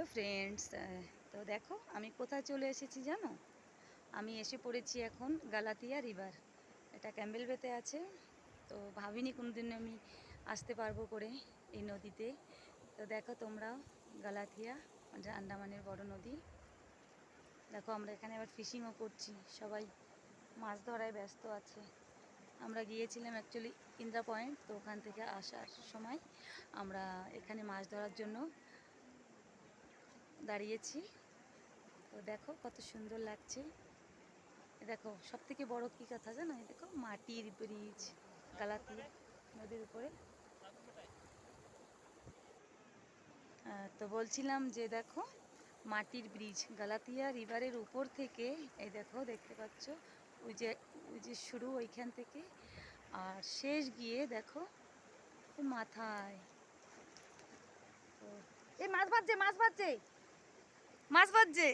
Hello friends, তো দেখো আমি কোথায় চলে এসেছি জানো? আমি এসে পড়েছি এখন গালাতিয়া রিভার। এটা ক্যাম্বেল বেতে আছে। তো ভাবিনি কোনোদিন আমি আসতে পারবো করে এই নদীতে। তো দেখো তোমরাও, গালাথিয়া মানে আন্দামানের বড় নদী। দেখো আমরা এখানে আবার ফিশিংও করছি, সবাই মাছ ধরায় ব্যস্ত আছে। আমরা গিয়েছিলাম অ্যাকচুয়ালি ইন্দ্রা পয়েন্ট, তো ওখান থেকে আসার সময় আমরা এখানে মাছ ধরার জন্য দাঁড়িয়েছি। তো দেখো কত সুন্দর লাগছে। দেখো সব থেকে বড় কী কথা জানো, এই দেখো মাটির ব্রিজ গালাতিয়া নদীর উপরে। তো বলছিলাম যে দেখো মাটির ব্রিজ গালাতিয়া রিভারের উপর থেকে, এই দেখো দেখতে পাচ্ছ ওই যে শুরু ওইখান থেকে আর শেষ গিয়ে দেখো মাথায়। তো এই মাছ ভাজছে, মাছ ভাজছে, মাছ ভাজছে।